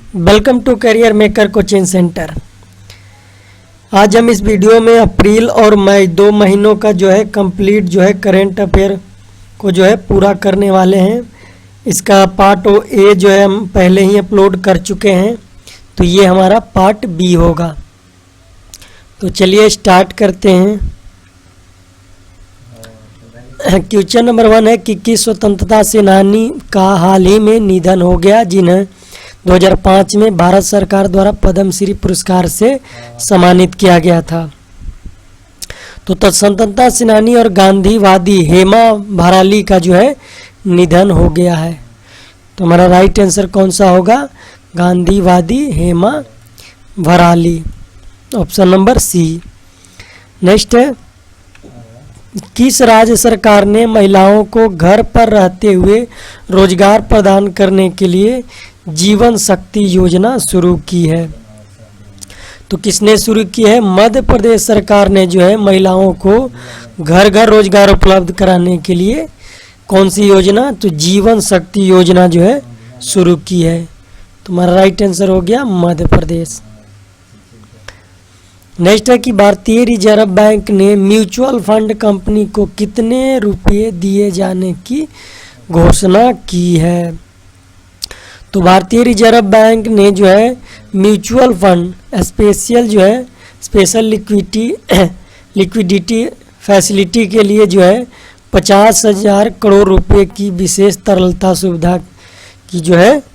Welcome to career maker coaching centre. आज हम इस वीडियो में अप्रैल और मई 2 महीनों का कंप्लीट करंट अफेयर को पूरा करने वाले हैं। इसका पार्ट ए हम पहले ही अपलोड कर चुके हैं, तो ये हमारा पार्ट बी होगा। तो चलिए स्टार्ट करते हैं। क्वेश्चन नंबर 1 है कि किस स्वतंत्रता सेनानी का हाल ही में निधन हो गया, जिन्हें 2005 में भारत सरकार द्वारा पद्मश्री पुरस्कार से सम्मानित किया गया था। तो स्वतंत्रता सेनानी और गांधीवादी हेमा भराली का निधन हो गया है। तो हमारा राइट आंसर कौन सा होगा? गांधीवादी Hema भराली, option number C. Next है, किस राज्य सरकार ने महिलाओं को घर पर रहते हुए रोजगार प्रदान करने के लिए जीवन शक्ति योजना शुरू की है? तो किसने शुरू की है? मध्य प्रदेश सरकार ने महिलाओं को घर घर रोजगार उपलब्ध कराने के लिए कौन सी योजना? तो जीवन शक्ति योजना शुरू की है। तुम्हारा राइट आंसर हो गया मध्य प्रदेश। नेक्स्ट है कि भारतीय रिजर्व बैंक ने म्यूचुअल फंड कंपनी को कितने रुपए दिए जाने की घोषणा की है? तो भारतीय रिजर्व बैंक ने mutual fund special liquidity facility के लिए 50,000 करोड़ रुपए की विशेष तरलता सुविधा की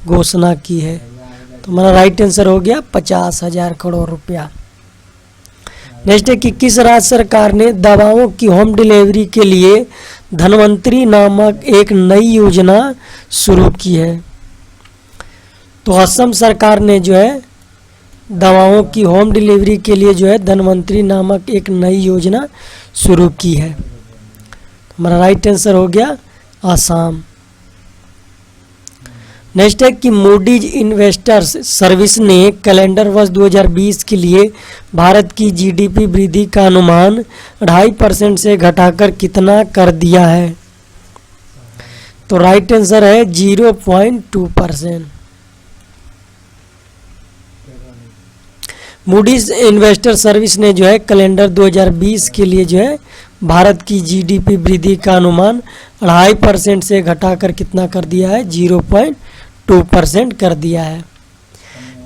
घोषणा की है। तो हमारा राइट आंसर हो गया 50,000 करोड़ रुपया। नेक्स्ट है कि किस राज्य सरकार ने दवाओं की होम डिलीवरी के लिए धन्वंतरी नामक एक नई योजना शुरू की है? तो असम सरकार ने दवाओं की होम डिलीवरी के लिए धन्वंतरी नामक एक नई योजना शुरू की है। हमारा राइट आंसर हो गया असम। नेक्स्ट है कि मूडीज इन्वेस्टर्स सर्विस ने कैलेंडर वर्ष 2020 के लिए भारत की जीडीपी वृद्धि का अनुमान 2.5% से घटाकर कितना कर दिया है? तो राइट आंसर है 0.2%। मूडीज इन्वेस्टर सर्विस ने कैलेंडर 2020 के लिए भारत की जीडीपी वृद्धि का अनुमान 2.5% से घटाकर कितना कर दिया है? 0.2% कर दिया है।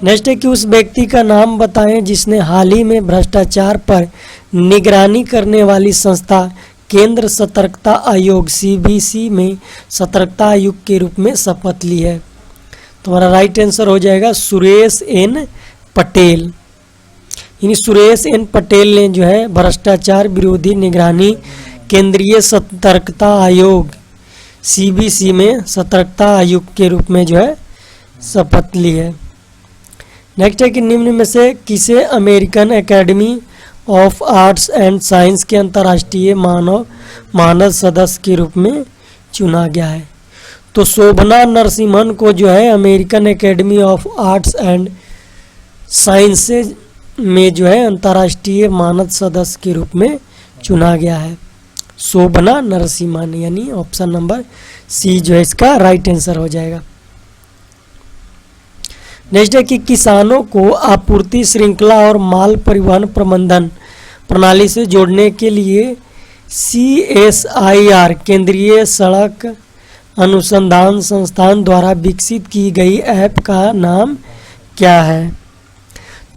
नेक्स्ट है कि उस व्यक्ति का नाम बताएं जिसने हाल ही में भ्रष्टाचार पर निगरानी करने वाली संस्था केंद्र सतर्कता आयोग CBC में सतर्कता आयुक्त के रूप में शपथ ली है। तुम्हारा राइट आंसर हो जाएगा सुरेश एन पटेल। यानी सुरेश एन पटेल ने भ्रष्टाचार विरोधी निगरानी केंद्रीय सतर्कता आयोग CBC में सतर्कता आयुक्त के रूप में शपथ ली है। नेक्स्ट है कि निम्न में से किसे American academy of arts and science के अंतर्राष्ट्रीय मानद सदस्य के रूप में चुना गया है? तो शोभना नरसिम्हन को American academy of arts and science में अंतर्राष्ट्रीय मानद सदस्य के रूप में चुना गया है। शोभना नरसिम्हन, यानी ऑप्शन नंबर सी इसका राइट आंसर हो जाएगा। नेक्स्ट है कि किसानों को आपूर्ति श्रृंखला और माल परिवहन प्रबंधन प्रणाली से जोड़ने के लिए CSIR केंद्रीय सड़क अनुसंधान संस्थान द्वारा विकसित की गई ऐप का नाम क्या है?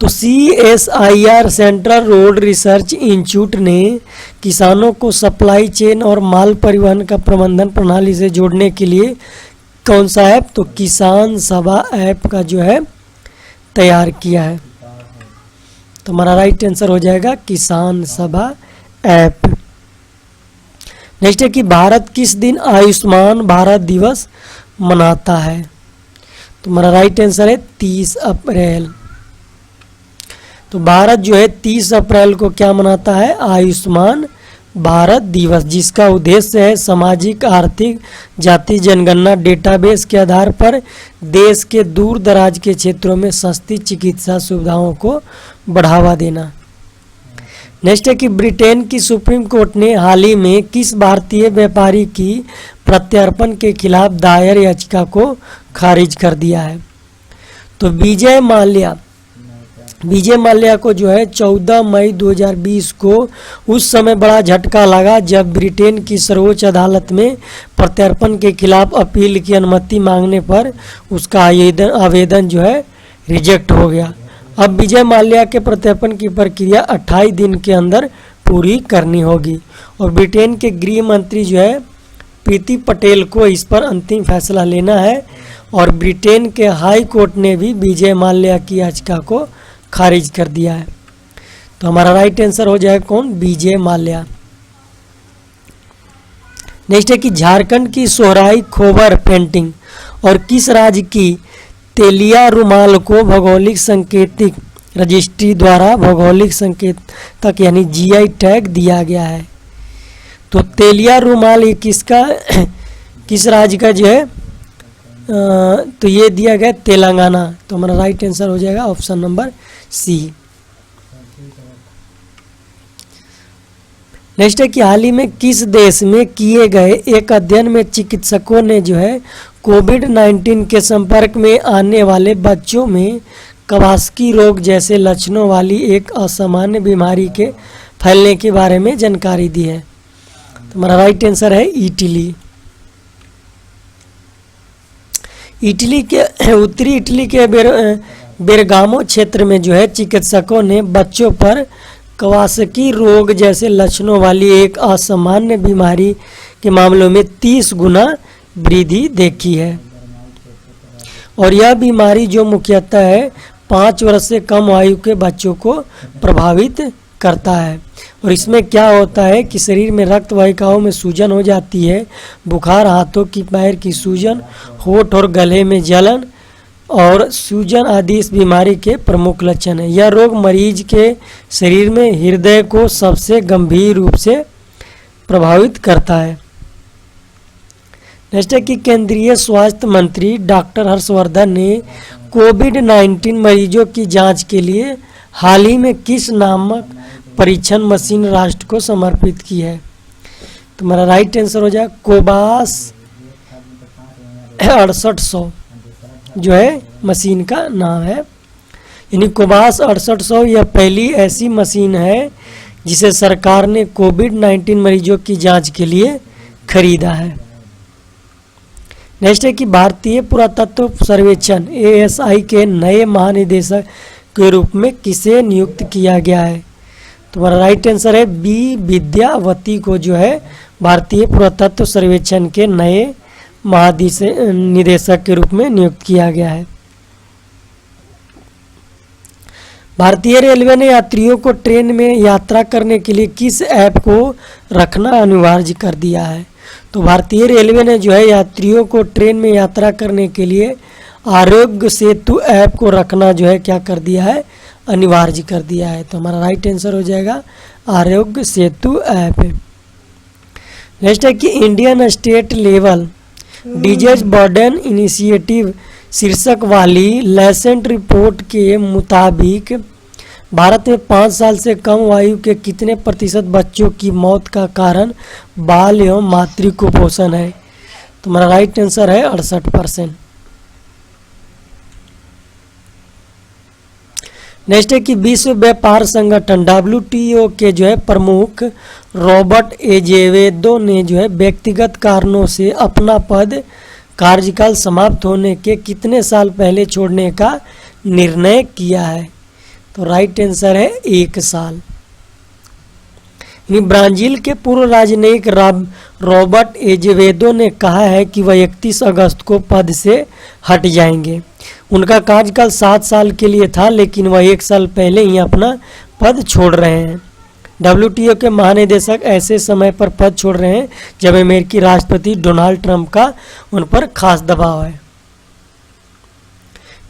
तो CSIR central road research institute ने किसानों को सप्लाई चेन और माल परिवहन का प्रबंधन प्रणाली से जोड़ने के लिए कौन सा ऐप? तो किसान सभा ऐप का तैयार किया है। तो हमारा राइट आंसर हो जाएगा किसान सभा ऐप। नेक्स्ट है कि भारत किस दिन आयुष्मान भारत दिवस मनाता है? तो हमारा राइट आंसर है 30 अप्रैल। तो भारत 30 अप्रैल को क्या मनाता है? आयुष्मान भारत दिवस, जिसका उद्देश्य है सामाजिक आर्थिक जाति जनगणना डेटाबेस के आधार पर देश के दूर दराज के क्षेत्रों में सस्ती चिकित्सा सुविधाओं को बढ़ावा देना। नेक्स्ट है कि ब्रिटेन की सुप्रीम कोर्ट ने हाल ही में किस भारतीय व्यापारी की प्रत्यर्पण के खिलाफ दायर याचिका को खारिज कर दिया है? तो विजय माल्या को जो है 14 मई 2020 को उस समय बड़ा झटका लगा जब ब्रिटेन की सर्वोच्च अदालत में प्रत्यर्पण के खिलाफ अपील की अनुमति मांगने पर उसका आवेदन जो है रिजेक्ट हो गया। अब विजय माल्या के प्रत्यर्पण की प्रक्रिया 28 दिन के अंदर पूरी करनी होगी और ब्रिटेन के गृह मंत्री जो है प्रीति पटेल को इस पर अंतिम फैसला लेना है और ब्रिटेन के हाई कोर्ट ने भी विजय माल्या की याचिका को खारिज कर दिया है। तो हमारा राइट आंसर हो जाएगा कौन? विजय माल्या। नेक्स्ट है कि झारखंड की सोहराई खोबर पेंटिंग और किस राज्य की तेलिया रुमाल को भौगोलिक संकेतिक रजिस्ट्री द्वारा भौगोलिक संकेतक यानी जीआई टैग दिया गया है। तो तेलिया रुमाल ये किसका किस राज्य का जो है तो ये दिया गया तेलंगाना। तो हमारा राइट आंसर हो जाएगा ऑप्शन नंबर सी। नेक्स्ट है कि हाल ही में किस देश में किए गए एक अध्ययन में चिकित्सकों ने जो है कोविड-19 के संपर्क में आने वाले बच्चों में कवास्की रोग जैसे लक्षणों वाली एक असामान्य बीमारी के फैलने के बारे में जानकारी दी है। तो हमारा राइट आंसर है इटली। इटली के उत्तरी इटली के बेरगामो क्षेत्र में जो है चिकित्सकों ने बच्चों पर कवास्की रोग जैसे लक्षणों वाली एक असामान्य बीमारी के मामलों में 30 गुना वृद्धि देखी है और यह बीमारी जो मुख्यतः है 5 वर्ष से कम आयु के बच्चों को प्रभावित करता है। और इसमें क्या होता है कि शरीर में रक्त वाहिकाओं में सूजन हो जाती है, बुखार, हाथों की पैर की सूजन, होठ और गले में जलन और सूजन आदि इस बीमारी के प्रमुख लक्षण हैं। यह रोग मरीज के शरीर में हृदय को सबसे गंभीर रूप से प्रभावित करता है। नेक्स्ट है कि केंद्रीय स्वास्थ्य मंत्री डॉक्टर हर्षवर्धन ने कोविड-19 मरीजों की जांच के लिए हाल ही में किस नामक परीक्षण मशीन राष्ट्र को समर्पित की है। तो हमारा राइट आंसर हो जाएगा कोबास 6800 जो है मशीन का नाम है। यानी कोबास 6800 यह पहली ऐसी मशीन है जिसे सरकार ने कोविड-19 मरीजों की जांच के लिए खरीदा है। नेक्स्ट है कि भारतीय पुरातत्व सर्वेक्षण ASI के नए महानिदेशक के रूप में किसे नियुक्त किया गया है। तो हमारा राइट आंसर है बी विद्यावती को जो है भारतीय पुरातत्व सर्वेक्षण के नए महानिदेशक के रूप में नियुक्त किया गया है। भारतीय रेलवे ने यात्रियों को ट्रेन में यात्रा करने के लिए किस ऐप को रखना अनिवार्य कर दिया है। तो भारतीय रेलवे ने जो है यात्रियों को ट्रेन में यात्रा करने के लिए आरोग्य सेतु ऐप को रखना जो है क्या कर दिया है, अनिवार्य कर दिया है। तो हमारा राइट आंसर हो जाएगा आरोग्य सेतु ऐप। नेक्स्ट है कि Indian state level disease burden initiative शीर्षक वाली लेसेंट रिपोर्ट के मुताबिक भारत में 5 साल से कम आयु के कितने प्रतिशत बच्चों की मौत का कारण बाल एवं मातृ कुपोषण है। तो हमारा राइट आंसर है 68%। नेक्स्ट है कि विश्व व्यापार संगठन WTO के जो है प्रमुख रॉबर्ट एजेवेदो ने जो है व्यक्तिगत कारणों से अपना पद कार्यकाल समाप्त होने के कितने साल पहले छोड़ने का निर्णय किया है। तो राइट आंसर है 1 साल। ब्राजील के पूर्व राजनयिक रॉबर्ट एजेवेदो ने कहा है कि वह 31 अगस्त को पद से हट जाएंगे। उनका कार्यकाल 7 साल के लिए था लेकिन वह 1 साल पहले ही अपना पद छोड़ रहे हैं। WTO के महानिदेशक ऐसे समय पर पद छोड़ रहे हैं जब अमेरिकी राष्ट्रपति डोनाल्ड ट्रंप का उन पर खास दबाव है।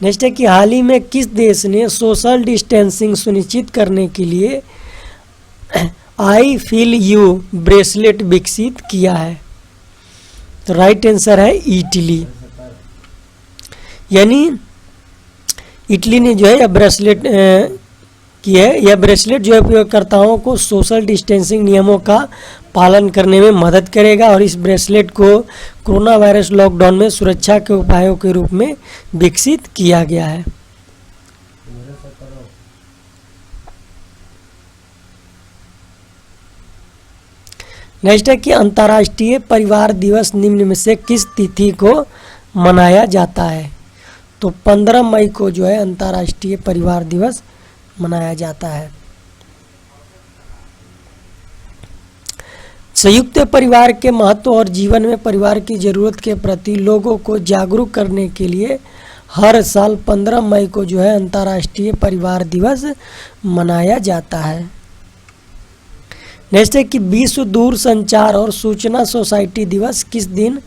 नेक्स्ट है कि हाल ही में किस देश ने सोशल डिस्टेंसिंग सुनिश्चित करने के लिए आई फील यू ब्रेसलेट विकसित किया है। तो राइट आंसर है इटली। यानी इटली ने जो है यह ब्रेसलेट की है। यह ब्रेसलेट जो है उपयोगकर्ताओं को सोशल डिस्टेंसिंग नियमों का पालन करने में मदद करेगा और इस ब्रेसलेट को कोरोना वायरस लॉकडाउन में सुरक्षा के उपायों के रूप में विकसित किया गया है। नेक्स्ट है कि अंतर्राष्ट्रीय परिवार दिवस निम्न में से किस तिथि को मनाया जाता है। तो 15 मई को जो है अंतर्राष्ट्रीय परिवार दिवस मनाया जाता है। संयुक्त परिवार के महत्व और जीवन में परिवार की जरूरत के प्रति लोगों को जागरूक करने के लिए हर साल 15 मई को जो है अंतर्राष्ट्रीय परिवार दिवस मनाया जाता है। नेक्स्ट है कि विश्व दूरसंचार और सूचना सोसाइटी दिवस किस दिन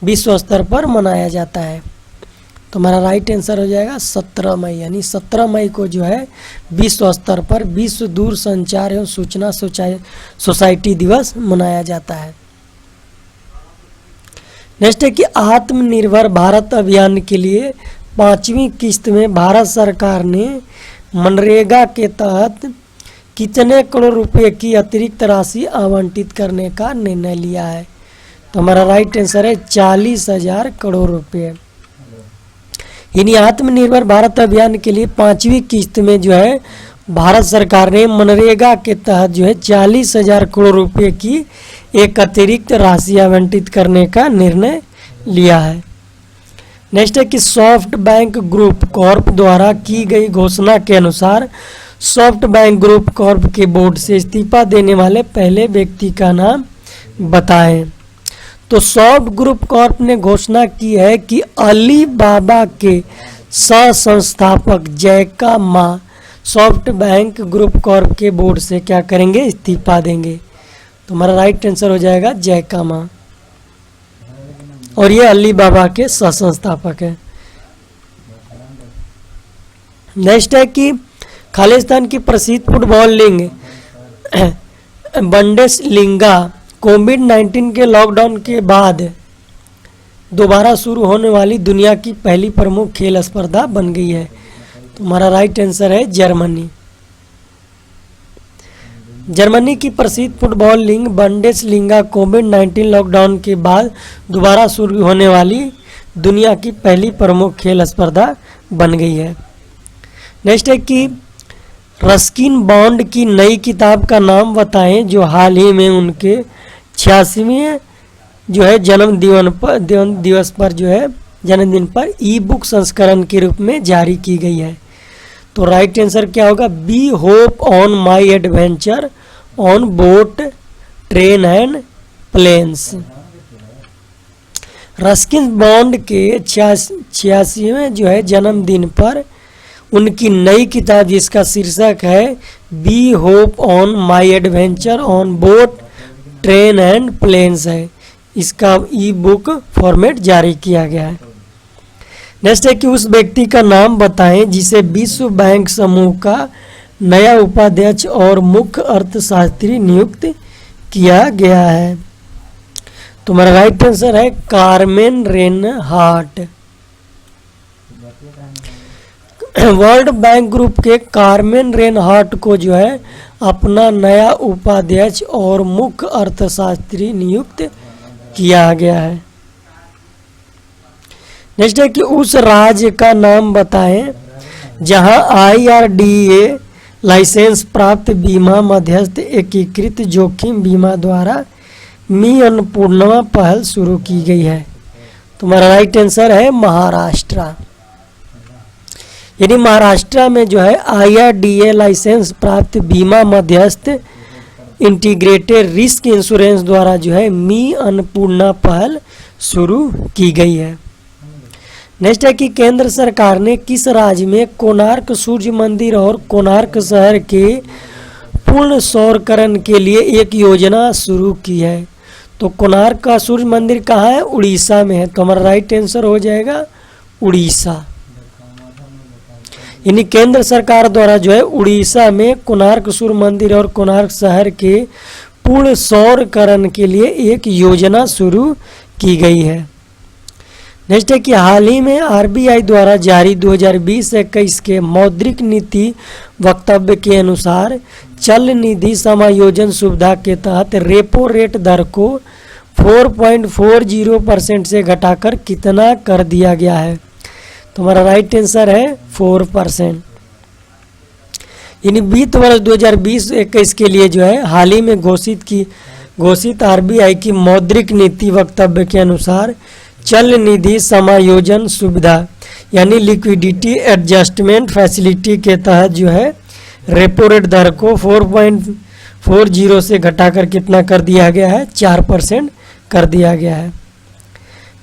विश्व स्तर पर मनाया जाता है। तो हमारा राइट आंसर हो जाएगा 17 मई, यानी 17 मई को जो है विश्व स्तर पर विश्व दूरसंचार एवं सूचना सोसाइटी दिवस मनाया जाता है। नेक्स्ट है कि आत्मनिर्भर भारत अभियान के लिए 5वीं किस्त में भारत सरकार ने मनरेगा के तहत कितने करोड़ रुपए की अतिरिक्त राशि आवंटित करने का निर्णय लिया है। तो हमारा राइट आंसर है 40,000 करोड़ रुपए। यानी आत्मनिर्भर भारत अभियान के लिए 5वीं किस्त में जो है भारत सरकार ने मनरेगा के तहत जो है 40,000 करोड़ रुपए की एक अतिरिक्त राशि आवंटित करने का निर्णय लिया है। नेक्स्ट है कि सॉफ्ट बैंक ग्रुप कॉर्प द्वारा की गई घोषणा के अनुसार सॉफ्ट बैंक ग्रुप कॉर्प के बोर्ड से इस्तीफा देने वाले पहले व्यक्ति का नाम बताएं। तो सॉफ्ट ग्रुप कॉर्प ने घोषणा की है कि अलीबाबा के सह संस्थापक जैका मा सॉफ्ट बैंक ग्रुप कॉर्प के बोर्ड से क्या करेंगे, इस्तीफा देंगे। तो हमारा राइट आंसर हो जाएगा जैका मा, और ये अलीबाबा के सह संस्थापक है। नेक्स्ट है कि खालिस्तान की प्रसिद्ध फुटबॉल लीग बुंडेसलीगा कोविड-19 के लॉकडाउन के बाद दोबारा शुरू होने वाली दुनिया की पहली प्रमुख खेल स्पर्धा बन गई है। तो हमारा राइट आंसर है जर्मनी। जर्मनी की प्रसिद्ध फुटबॉल लीग बुंडेसलीगा कोविड-19 लॉकडाउन के बाद दोबारा शुरू होने वाली दुनिया की पहली प्रमुख खेल स्पर्धा बन गई है। नेक्स्ट है कि रस्किन बॉन्ड की नई किताब का नाम बताएं जो हाल ही में उनके 86वें जो है दिवस पर जो है जन्मदिन पर ई बुक संस्करण के रूप में जारी की गई है। तो राइट आंसर क्या होगा, B hop on my adventure on boat train and planes. Ruskin Bond के 86वें जो है जन्मदिन पर उनकी नई किताब जिसका शीर्षक है B hop on my adventure on boat train and planes है, इसका ई बुक फॉर्मेट जारी किया गया है। नेक्स्ट है कि उस व्यक्ति का नाम बताएं जिसे विश्व बैंक समूह का नया उपाध्यक्ष और मुख्य अर्थशास्त्री नियुक्त किया गया है। तो हमारा राइट आंसर है Carmen Reinhart. World bank group के कार्मेन रेनहार्ट को जो है अपना नया उपाध्यक्ष और मुख्य अर्थशास्त्री नियुक्त किया गया है। नेक्स्ट है कि उस राज्य का नाम बताएं जहां IRDA लाइसेंस प्राप्त बीमा मध्यस्थ एकीकृत जोखिम बीमा द्वारा मी अन्नपूर्णा पहल शुरू की गई है। तो हमारा राइट आंसर है महाराष्ट्र। यानी महाराष्ट्र में जो है IRDA लाइसेंस प्राप्त बीमा मध्यस्थ इंटीग्रेटेड रिस्क इंश्योरेंस द्वारा जो है मी अन्नपूर्णा पहल शुरू की गई है। नेक्स्ट है कि केंद्र सरकार ने किस राज्य में कोणार्क सूर्य मंदिर और कोणार्क शहर के पूर्ण सौरकरण के लिए एक योजना शुरू की है। तो कोणार्क का सूर्य मंदिर कहाँ है, उड़ीसा में है। तो हमारा राइट आंसर हो जाएगा उड़ीसा। यानी केंद्र सरकार द्वारा जो है उड़ीसा में कोणार्क सूर्य मंदिर और कोणार्क शहर के पूर्ण सौरकरण के लिए एक योजना शुरू की गई है। नेक्स्ट है कि हाल ही में RBI द्वारा जारी 2020-21 के मौद्रिक नीति वक्तव्य के अनुसार चल निधि समायोजन सुविधा के तहत रेपो रेट दर को 4.40% से घटाकर कितना कर दिया गया है। तो हमारा राइट आंसर है 4%। यानी वित्त वर्ष 2020-21 के लिए जो है हाल ही में घोषित घोषित आरबीआई की मौद्रिक नीति वक्तव्य के अनुसार चल निधि समायोजन सुविधा यानी लिक्विडिटी एडजस्टमेंट फैसिलिटी के तहत जो है रेपो रेट दर को 4.40 से घटाकर कितना कर दिया गया है, 4% कर दिया गया है।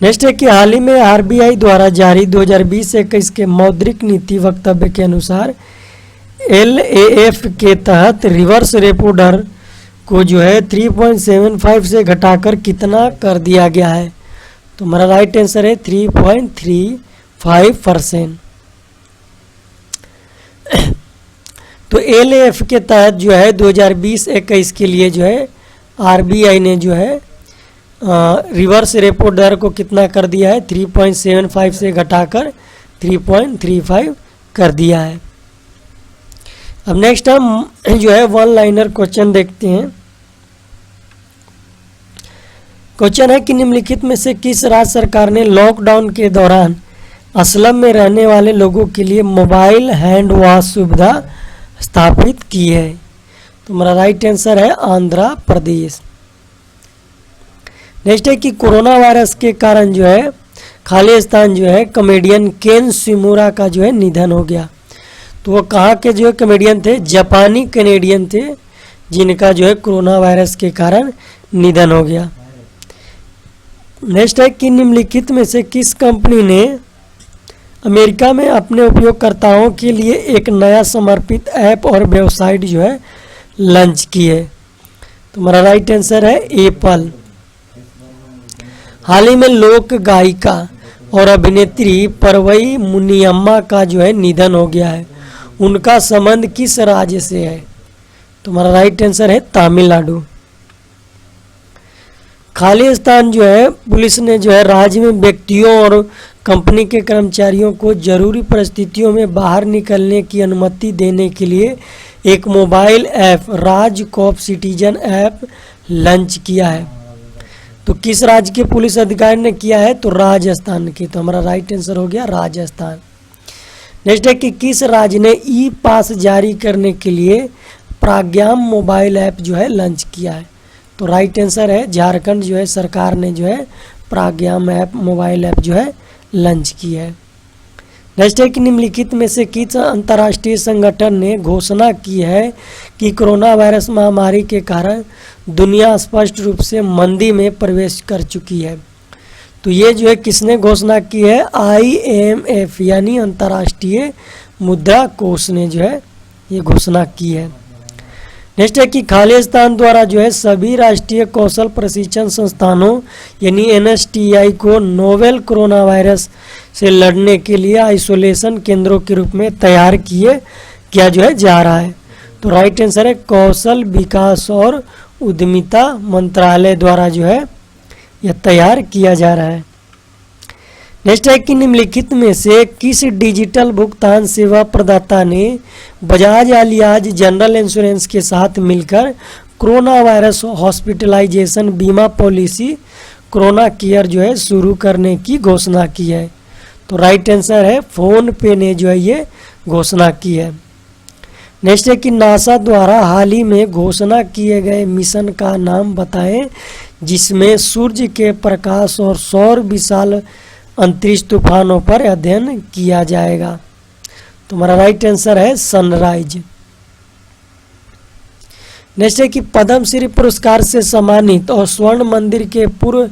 नेक्स्ट है कि हाल ही में आरबीआई द्वारा जारी 2020-21 के मौद्रिक नीति वक्तव्य के अनुसार एलएएफ के तहत रिवर्स रेपो दर को जो है 3.75 से घटाकर कितना कर दिया गया है। तो हमारा राइट आंसर है 3.35%। तो एलएएफ के तहत जो है 2020-21 के लिए जो है आरबीआई ने जो है रिवर्स रेपो दर को कितना कर दिया है, 3.75 से घटाकर 3.35 कर दिया है। अब नेक्स्ट हम जो है वन लाइनर क्वेश्चन देखते हैं। क्वेश्चन है कि निम्नलिखित में से किस राज्य सरकार ने लॉकडाउन के दौरान असलम में रहने वाले लोगों के लिए मोबाइल हैंड वॉश सुविधा स्थापित की है। तो हमारा राइट आंसर है आंध्र प्रदेश। नेक्स्ट है कि कोरोना वायरस के कारण जो है खालिस्तान जो है कॉमेडियन केन शिमुरा का जो है निधन हो गया। तो वो कहाँ के जो है कॉमेडियन थे, जापानी कैनेडियन थे, जिनका जो है कोरोना वायरस के कारण निधन हो गया। नेक्स्ट है कि निम्नलिखित में से किस कंपनी ने अमेरिका में अपने उपयोगकर्ताओं के लिए एक नया समर्पित ऐप और वेबसाइट जो है लॉन्च की है। तो हमारा राइट आंसर है एप्पल। हाल ही में लोक गायिका और अभिनेत्री परवई मुनियम्मा का जो है निधन हो गया है। उनका संबंध किस राज्य से है? तो हमारा राइट आंसर है तमिलनाडु। खालिस्तान जो है पुलिस ने जो है राज्य में व्यक्तियों और कंपनी के कर्मचारियों को जरूरी परिस्थितियों में बाहर निकलने की अनुमति देने के लिए एक मोबाइल ऐप राज कॉप सिटीजन ऐप लॉन्च किया है। तो किस राज्य के पुलिस अधिकारी ने किया है? तो राजस्थान के। तो हमारा राइट आंसर हो गया राजस्थान। नेक्स्ट है कि किस राज्य ने ई पास जारी करने के लिए प्राज्ञाम मोबाइल ऐप जो है लॉन्च किया है? तो राइट आंसर है झारखंड जो है सरकार ने जो है प्राज्ञाम ऐप मोबाइल ऐप जो है लॉन्च की है। नेक्स्ट है कि निम्नलिखित में से किस अंतर्राष्ट्रीय संगठन ने घोषणा की है कि कोरोना वायरस महामारी के कारण दुनिया स्पष्ट रूप से मंदी में प्रवेश कर चुकी है? तो ये जो है किसने घोषणा की है? IMF यानी अंतर्राष्ट्रीय मुद्रा कोष ने जो है ये घोषणा की है। नेक्स्ट है कि खालिस्तान द्वारा जो है सभी राष्ट्रीय कौशल प्रशिक्षण संस्थानों यानी NSTI को नोवेल कोरोना वायरस से लड़ने के लिए आइसोलेशन केंद्रों के रूप में तैयार किया जो है जा रहा है। तो राइट आंसर है कौशल विकास और उद्यमिता मंत्रालय द्वारा जो है यह तैयार किया जा रहा है। नेक्स्ट है कि निम्नलिखित में से किस डिजिटल भुगतान सेवा प्रदाता ने बजाज आलियाज जनरल इंश्योरेंस के साथ मिलकर कोरोना वायरस हॉस्पिटलाइजेशन बीमा पॉलिसी कोरोना केयर जो है शुरू करने की घोषणा की है? तो राइट आंसर है फोन पे ने जो है ये घोषणा की है। नेक्स्ट है कि नासा द्वारा हाल ही में घोषणा किए गए मिशन का नाम बताएं जिसमें सूर्य के प्रकाश और सौर विशाल अंतरिक्ष तूफानों पर अध्ययन किया जाएगा। तो हमारा राइट आंसर है सनराइज। नेक्स्ट है कि पद्मश्री पुरस्कार से सम्मानित और स्वर्ण मंदिर के पूर्व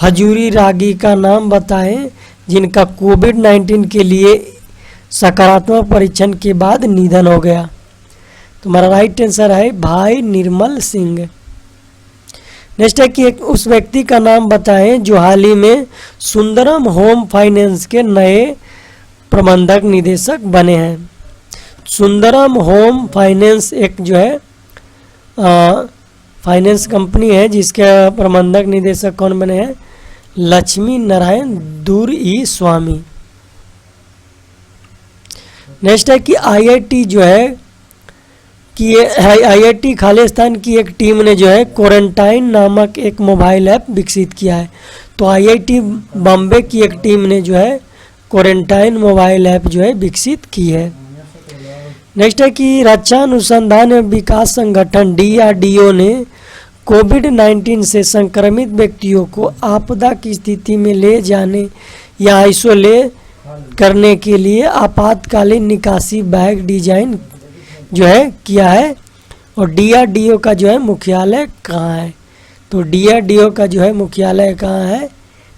हजूरी रागी का नाम बताएं जिनका कोविड-19 के लिए सकारात्मक परीक्षण के बाद निधन हो गया। तो हमारा राइट आंसर है भाई निर्मल सिंह। नेक्स्ट है कि एक उस व्यक्ति का नाम बताएं जो हाल ही में सुंदरम होम फाइनेंस के नए प्रबंधक निदेशक बने हैं। सुंदरम होम फाइनेंस एक जो है फाइनेंस कंपनी है जिसके प्रबंधक निदेशक कौन बने हैं? लक्ष्मी नारायण दुर्ई स्वामी। नेक्स्ट है कि IIT जो है कि IIT खालिस्तान की एक टीम ने जो है क्वारंटाइन नामक एक मोबाइल ऐप विकसित किया है। तो IIT बॉम्बे की एक टीम ने जो है क्वारंटाइन मोबाइल ऐप जो है विकसित की है। नेक्स्ट है कि रक्षा अनुसंधान एवं विकास संगठन DRDO ने कोविड-19 से संक्रमित व्यक्तियों को आपदा की स्थिति में ले जाने या आइसोलेट करने के लिए आपातकालीन निकासी बैग डिजाइन जो है किया है। और डीआरडीओ का जो है मुख्यालय कहाँ है? तो डीआरडीओ का जो है मुख्यालय कहाँ है?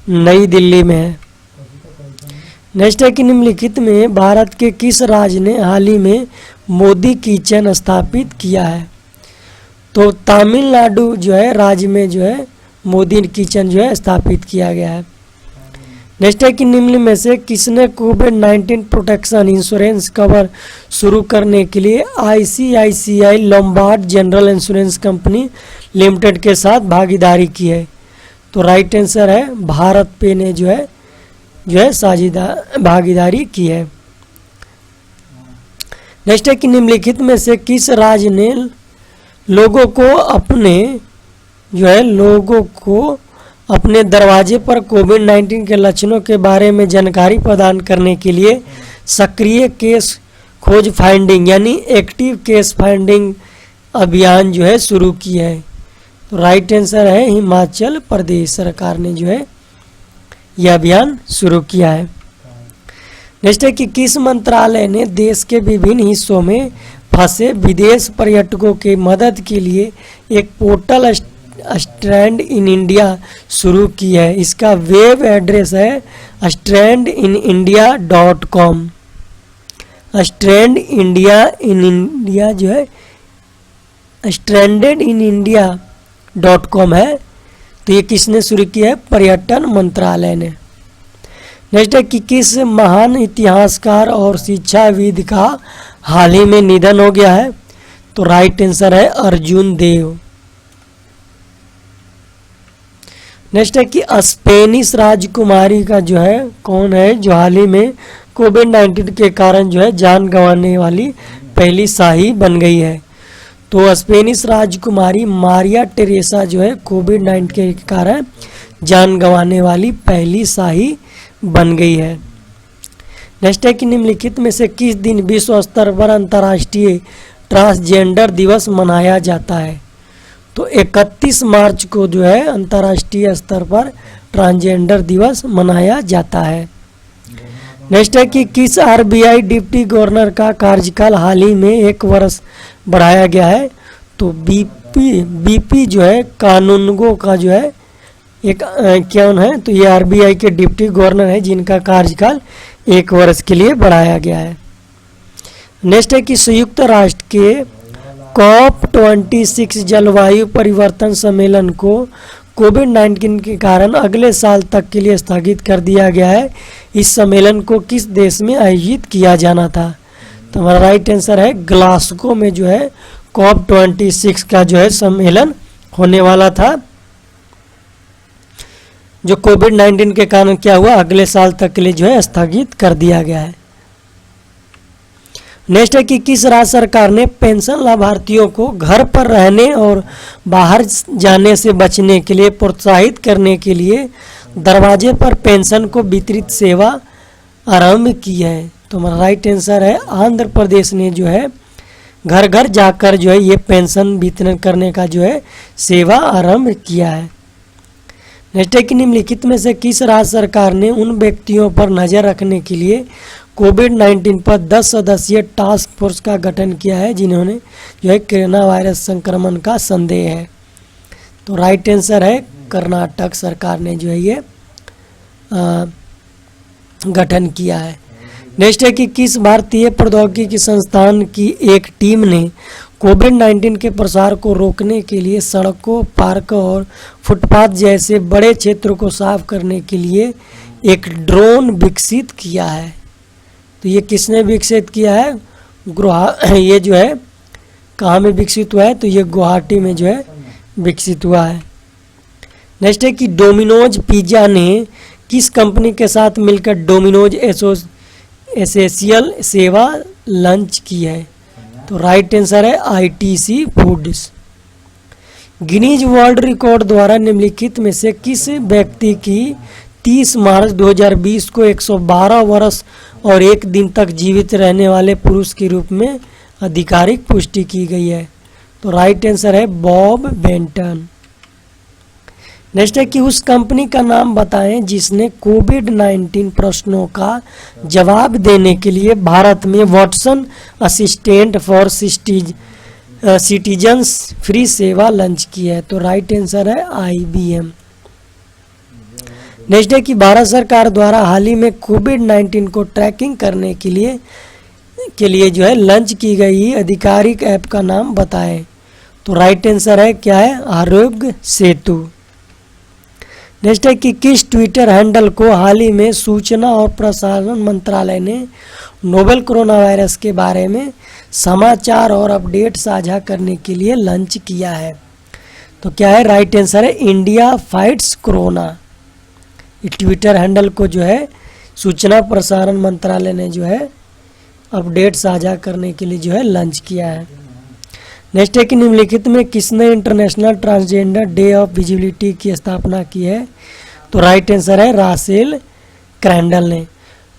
नई दिल्ली में है। नेक्स्ट है कि निम्नलिखित में भारत के किस राज्य ने हाल ही में मोदी किचन स्थापित किया है? तो तमिलनाडु जो है राज्य में जो है मोदी किचन जो है स्थापित किया गया है। नेक्स्ट है कि निम्न में से किसने कोविड-19 प्रोटेक्शन इंश्योरेंस कवर शुरू करने के लिए ICICI Lombard general insurance company limited के साथ भागीदारी की है? तो राइट आंसर है भारत पे ने जो है साझेदार भागीदारी की है। नेक्स्ट है कि निम्नलिखित में से किस राज्य ने लोगों को अपने दरवाजे पर कोविड-19 के लक्षणों के बारे में जानकारी प्रदान करने के लिए सक्रिय केस खोज फाइंडिंग यानी एक्टिव केस फाइंडिंग अभियान जो है शुरू किया है? तो राइट आंसर है हिमाचल प्रदेश सरकार ने जो है यह अभियान शुरू किया है। नेक्स्ट है कि किस मंत्रालय ने देश के विभिन्न हिस्सों में फंसे विदेश पर्यटकों की मदद के लिए एक पोर्टल स्टैंड इन इंडिया शुरू की है? इसका वेब एड्रेस है strandinIndia.com। स्टैंड-इन-इंडिया जो है strandedinIndia.com है। तो ये किसने शुरू किया है? पर्यटन मंत्रालय ने। नेक्स्ट है कि किस महान इतिहासकार और शिक्षाविद का हाल ही में निधन हो गया है? तो राइट आंसर है अर्जुन देव। नेक्स्ट है कि स्पेनिश राजकुमारी का जो है कौन है जो हाल ही में कोविड-19 के कारण जो है जान गंवाने वाली पहली शाही बन गई है? तो स्पेनिश राजकुमारी मारिया टेरेसा जो है कोविड-19 के कारण जान गंवाने वाली पहली शाही बन गई है। नेक्स्ट है कि निम्नलिखित में से किस दिन विश्व स्तर पर अंतर्राष्ट्रीय ट्रांसजेंडर दिवस मनाया जाता है? तो 31 मार्च को जो है अंतर्राष्ट्रीय स्तर पर ट्रांसजेंडर दिवस मनाया जाता है। नेक्स्ट है कि किस आरबीआई डिप्टी गवर्नर का कार्यकाल हाल ही में 1 वर्ष बढ़ाया गया है? तो बीपी जो है कानूनगो का जो है एक कौन है? तो ये आरबीआई के डिप्टी गवर्नर है जिनका कार्यकाल 1 वर्ष के लिए बढ़ाया गया है। नेक्स्ट है कि संयुक्त राष्ट्र के COP26 जलवायु परिवर्तन सम्मेलन को कोविड-19 के कारण अगले साल तक के लिए स्थगित कर दिया गया है। इस सम्मेलन को किस देश में आयोजित किया जाना था? तो हमारा राइट आंसर है ग्लासगो में जो है COP26 का जो है सम्मेलन होने वाला था, जो कोविड-19 के कारण क्या हुआ अगले साल तक के लिए जो है स्थगित कर दिया गया है। नेक्स्ट है कि किस राज्य सरकार ने पेंशन लाभार्थियों को घर पर रहने और बाहर जाने से बचने के लिए प्रोत्साहित करने के लिए दरवाजे पर पेंशन को वितरित सेवा आरंभ की है? तो हमारा राइट आंसर है आंध्र प्रदेश ने जो है घर घर जाकर जो है ये पेंशन वितरण करने का जो है सेवा आरंभ किया है। नेक्स्ट है कि निम्नलिखित में से किस राज्य सरकार ने उन व्यक्तियों पर नजर रखने के लिए कोविड-19 पर 10 सदस्यीय टास्क फोर्स का गठन किया है जिन्होंने जो है कोरोना वायरस संक्रमण का संदेह है? तो राइट आंसर है कर्नाटक सरकार ने जो है ये गठन किया है। नेक्स्ट है कि किस भारतीय प्रौद्योगिकी संस्थान की एक टीम ने कोविड-19 के प्रसार को रोकने के लिए सड़कों, पार्कों और फुटपाथ जैसे बड़े क्षेत्रों को साफ करने के लिए एक ड्रोन विकसित किया है? तो ये किसने विकसित किया है? ये जो है कहाँ में विकसित हुआ है? तो ये गुवाहाटी में जो है विकसित हुआ है। नेक्स्ट है कि डोमिनोज पिज़्ज़ा ने किस कंपनी के साथ मिलकर डोमिनोज एसेंशियल सेवा लॉन्च की है? तो राइट आंसर है ITC foods. Guinness world record द्वारा निम्नलिखित में से किस व्यक्ति की 30 मार्च 2020 को 112 वर्ष और 1 दिन तक जीवित रहने वाले पुरुष के रूप में आधिकारिक पुष्टि की गई है? तो राइट आंसर है बॉब बेंटन। नेक्स्ट है कि उस कंपनी का नाम बताएं जिसने कोविड-19 प्रश्नों का जवाब देने के लिए भारत में Watson assistant for citizens free सेवा लॉन्च की है। तो राइट आंसर है IBM। नेक्स्ट है कि भारत सरकार द्वारा हाल ही में कोविड-19 को ट्रैकिंग करने के लिए जो है लॉन्च की गई आधिकारिक ऐप का नाम बताएं। तो राइट आंसर है क्या है, आरोग्य सेतु। नेक्स्ट है कि किस ट्विटर हैंडल को हाल ही में सूचना और प्रसारण मंत्रालय ने नोवेल कोरोना वायरस के बारे में समाचार और अपडेट साझा करने के लिए लॉन्च किया है। तो क्या है, राइट आंसर है India fights corona. Twitter handle को जो है सूचना प्रसारण मंत्रालय ने जो है अपडेट साझा करने के लिए जो है लॉन्च किया है। नेक्स्ट है कि निम्नलिखित में किसने international transgender day of visibility की स्थापना की है। तो राइट आंसर है रासेल क्रैंडल ने।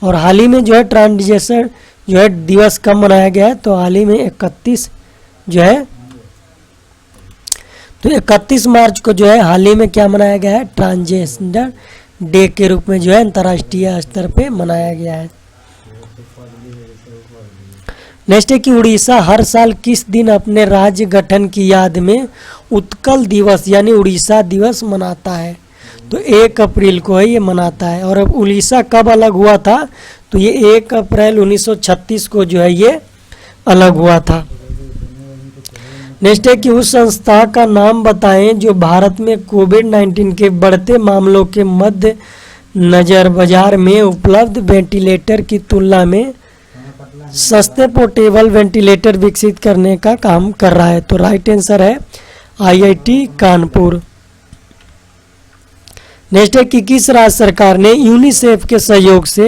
और हाल ही में जो है ट्रांसजेंडर जो है दिवस कब मनाया गया है। तो हाल ही में 31 जो है तो 31 मार्च को जो है हाल ही में क्या मनाया गया है, ट्रांसजेंडर डे के रूप में जो है अंतर्राष्ट्रीय स्तर पे मनाया गया है। नेक्स्ट है कि उड़ीसा हर साल किस दिन अपने राज्य गठन की याद में उत्कल दिवस यानी उड़ीसा दिवस मनाता है। तो 1 अप्रैल को है ये मनाता है। और अब उड़ीसा कब अलग हुआ था, तो ये 1 अप्रैल 1936 को जो है ये अलग हुआ था। नेक्स्ट है कि उस संस्था का नाम बताएं जो भारत में कोविड-19 के बढ़ते मामलों के मध्य नजर बाजार में उपलब्ध वेंटिलेटर की तुलना में सस्ते पोर्टेबल वेंटिलेटर विकसित करने का काम कर रहा है। तो राइट आंसर है IIT कानपुर। नेक्स्ट है कि किस राज्य सरकार ने यूनिसेफ के सहयोग से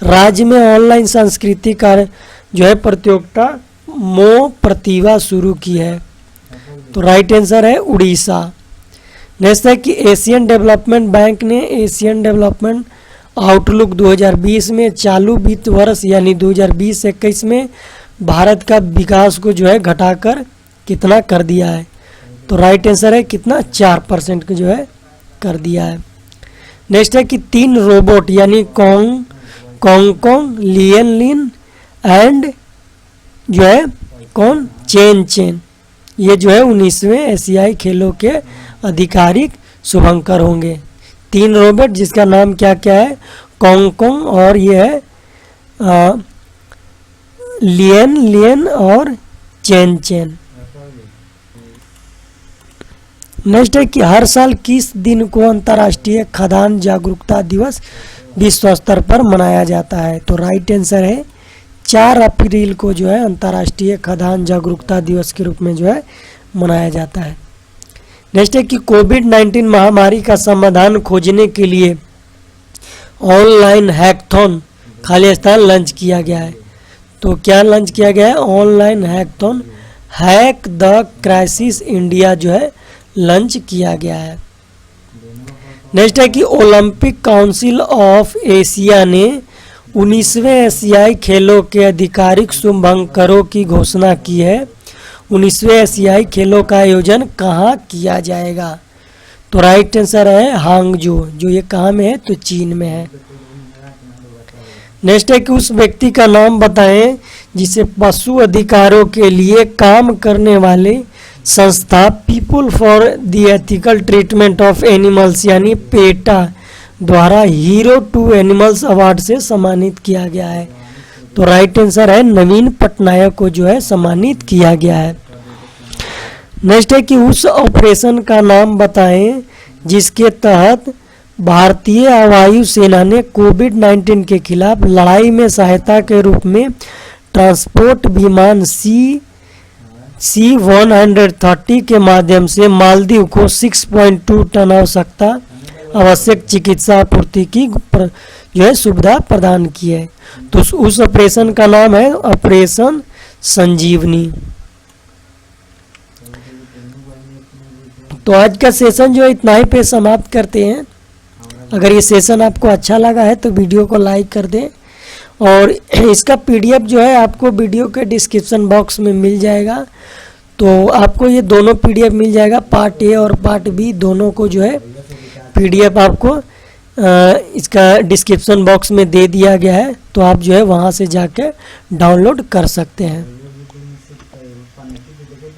राज्य में ऑनलाइन संस्कृति का जो है प्रतियोगिता मोह प्रतिभा शुरू की है। तो राइट आंसर है उड़ीसा। नेक्स्ट है कि एशियन डेवलपमेंट बैंक ने एशियन डेवलपमेंट आउटलुक 2020 में चालू वित्त वर्ष यानी 2020-21 में भारत का विकास को जो है घटाकर कितना कर दिया है। तो राइट आंसर है कितना, 4% को जो है कर दिया है। नेक्स्ट है कि 3 रोबोट यानी कॉन्ग लियन लिन एंड जो है चेन ये जो है 19वें एशियाई खेलों के आधिकारिक शुभंकर होंगे। 3 रोबोट जिसका नाम क्या क्या है, कॉन्ग और ये है लियन और चेन। नेक्स्ट है कि हर साल किस दिन को अंतर्राष्ट्रीय खदान जागरूकता दिवस विश्व स्तर पर मनाया जाता है। तो राइट आंसर है 4 अप्रैल को जो है अंतर्राष्ट्रीय खदान जागरूकता दिवस के रूप में जो है मनाया जाता है। नेक्स्ट है कि कोविड-19 महामारी का समाधान खोजने के लिए ऑनलाइन हैकथॉन खाली स्थान लॉन्च किया गया है। तो क्या लॉन्च किया गया है, online hackathon hack the crisis India जो है लॉन्च किया गया है। नेक्स्ट है कि ओलंपिक काउंसिल ऑफ एशिया ने 19वें एशियाई खेलों के आधिकारिक शुभंकरों की घोषणा की है। 19वें एशियाई खेलों का आयोजन कहाँ किया जाएगा। तो राइट आंसर है हांगजो, जो ये कहाँ में है, तो चीन में है। नेक्स्ट है कि उस व्यक्ति का नाम बताएं जिसे पशु अधिकारों के लिए काम करने वाले संस्था people for the ethical treatment of animals यानी पेटा द्वारा हीरो टू एनिमल्स अवार्ड से सम्मानित किया गया है। तो राइट आंसर है नवीन पटनायक को जो है सम्मानित किया गया है। नेक्स्ट है कि उस ऑपरेशन का नाम बताएं जिसके तहत भारतीय वायु सेना ने कोविड-19 के खिलाफ लड़ाई में सहायता के रूप में ट्रांसपोर्ट विमान C-130 के माध्यम से मालदीव को 6.2 टन आवश्यक चिकित्सा आपूर्ति की जो है सुविधा प्रदान की है। तो उस ऑपरेशन का नाम है ऑपरेशन संजीवनी। तो आज का सेशन जो है इतना ही पे समाप्त करते हैं। अगर ये सेशन आपको अच्छा लगा है तो वीडियो को लाइक कर दें और इसका PDF जो है आपको वीडियो के डिस्क्रिप्शन बॉक्स में मिल जाएगा। तो आपको ये दोनों PDF मिल जाएगा, पार्ट A और पार्ट B दोनों को जो है पीडीएफ आपको इसका डिस्क्रिप्शन बॉक्स में दे दिया गया है, तो आप जो है वहाँ से जाके डाउनलोड कर सकते हैं।